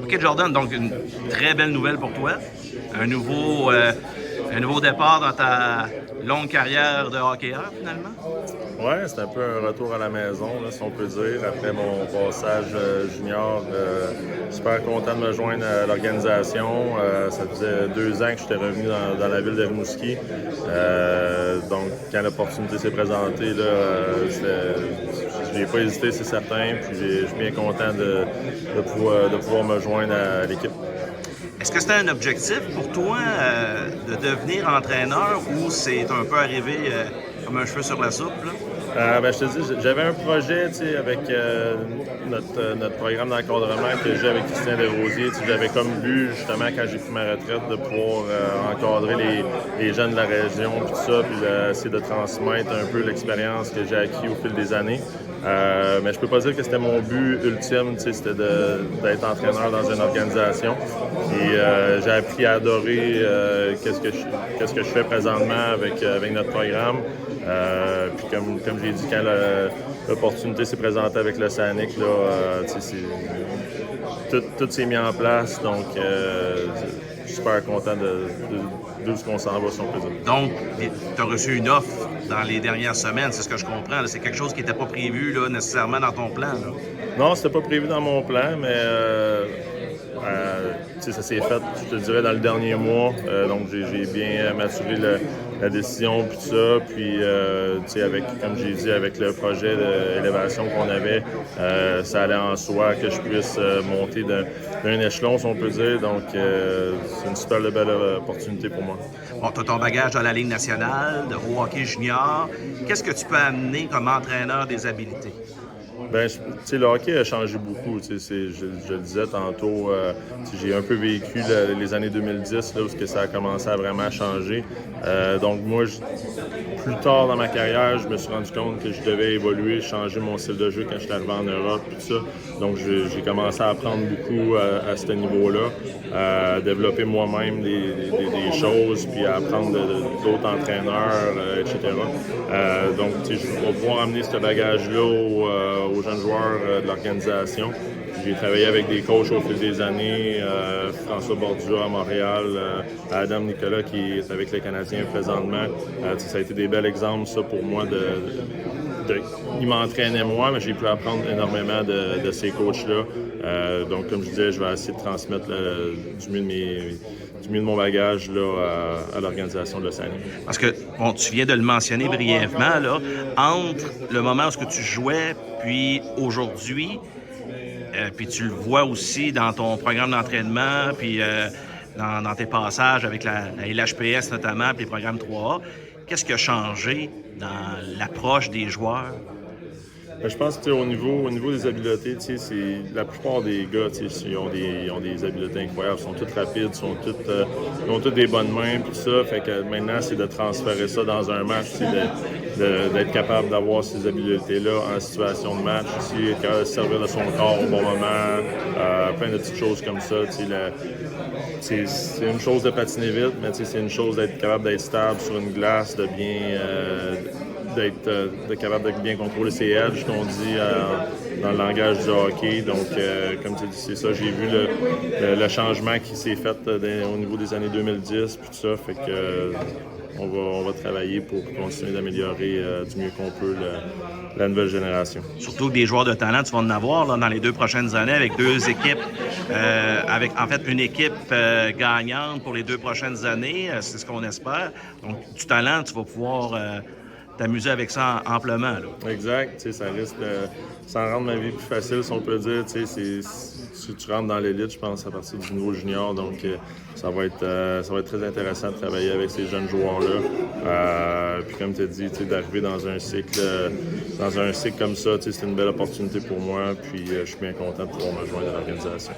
OK, Jordan, donc une très belle nouvelle pour toi. Un nouveau, euh, un nouveau départ dans ta longue carrière de hockeyeur, finalement. Ouais, c'est un peu un retour à la maison, là, si on peut dire, après mon passage junior. Super content de me joindre à l'organisation. Ça faisait 2 ans que j'étais revenu dans la ville de Rimouski. Donc, quand l'opportunité s'est présentée, là, je n'ai pas hésité, c'est certain. Puis, je suis bien content de pouvoir me joindre à l'équipe. Est-ce que c'était un objectif pour toi de devenir entraîneur ou c'est un peu arrivé comme un cheveu sur la soupe, là? Je te dis, j'avais un projet avec notre programme d'encadrement que j'ai avec Christian Desrosiers. J'avais comme but, justement, quand j'ai pris ma retraite, de pouvoir encadrer les jeunes de la région, puis tout ça, puis essayer de transmettre un peu l'expérience que j'ai acquis au fil des années. Mais je peux pas dire que c'était mon but ultime, c'était d'être entraîneur dans une organisation. Et j'ai appris à adorer qu'est-ce que je fais présentement avec notre programme. Puis comme j'ai dit, quand l'opportunité s'est présentée avec le Sanic, là, tout s'est mis en place. Donc, je suis super content de ce qu'on s'en va, si on peut dire. Donc, tu as reçu une offre dans les dernières semaines, c'est ce que je comprends. Là. C'est quelque chose qui n'était pas prévu là, nécessairement dans ton plan. Là. Non, c'était pas prévu dans mon plan, mais ça s'est fait, je te dirais, dans le dernier mois. Donc, j'ai bien maturé la décision, puis tout ça. Puis, comme j'ai dit, avec le projet d'élévation qu'on avait, ça allait en soi que je puisse monter d'un échelon, si on peut dire. Donc, c'est une super belle opportunité pour moi. Bon, tu as ton bagage dans la Ligue nationale, de hockey junior. Qu'est-ce que tu peux amener comme entraîneur des habiletés? Le hockey a changé beaucoup. Je le disais tantôt, j'ai un peu vécu les années 2010, là, où ça a commencé à vraiment changer. Donc moi, plus tard dans ma carrière, je me suis rendu compte que je devais évoluer, changer mon style de jeu quand je suis arrivé en Europe, tout ça. Donc j'ai commencé à apprendre beaucoup à ce niveau-là, à développer moi-même des choses, puis à apprendre d'autres entraîneurs, etc. Donc je vais pouvoir amener ce bagage-là aux jeunes joueurs de l'organisation. J'ai travaillé avec des coachs au fil des années, François Bordua à Montréal, Adam Nicolas qui est avec les Canadiens présentement. Ça a été des bels exemples, ça, pour moi. Ils m'entraînaient moi, mais j'ai pu apprendre énormément de ces coachs-là. Donc, comme je disais, je vais essayer de transmettre du mieux de mon bagage là, à l'organisation de l'Océanie. Parce que, bon, tu viens de le mentionner brièvement, là, entre le moment où tu jouais puis aujourd'hui, puis tu le vois aussi dans ton programme d'entraînement, puis dans tes passages avec la LHPS notamment, puis les programmes 3A. Qu'est-ce qui a changé dans l'approche des joueurs? Je pense que au niveau des habiletés, la plupart des gars ils ont des habiletés incroyables, ils sont tous rapides, ils ont toutes des bonnes mains, tout ça. Fait que maintenant, c'est de transférer ça dans un match, d'être capable d'avoir ces habiletés-là en situation de match, aussi, être capable de servir de son corps au bon moment, plein de petites choses comme ça. C'est une chose de patiner vite, mais c'est une chose d'être capable d'être stable sur une glace, d'être capable de bien contrôler ses edges, qu'on dit dans le langage du hockey. Donc, comme tu dis, c'est ça. J'ai vu le changement qui s'est fait au niveau des années 2010, puis tout ça. Fait que on va travailler pour continuer d'améliorer du mieux qu'on peut la nouvelle génération. Surtout que des joueurs de talent, tu vas en avoir là, dans les 2 prochaines années avec 2 équipes, avec en fait une équipe gagnante pour les 2 prochaines années. C'est ce qu'on espère. Donc, du talent, tu vas pouvoir t'amuser avec ça amplement. Là. Exact. Ça risque de rendre ma vie plus facile, si on peut dire. Si tu rentres dans l'élite, je pense, à partir du niveau junior. Donc, ça va être très intéressant de travailler avec ces jeunes joueurs-là. Puis, comme tu as dit, d'arriver dans un cycle comme ça, c'est une belle opportunité pour moi. Puis, je suis bien content de pouvoir me joindre à l'organisation.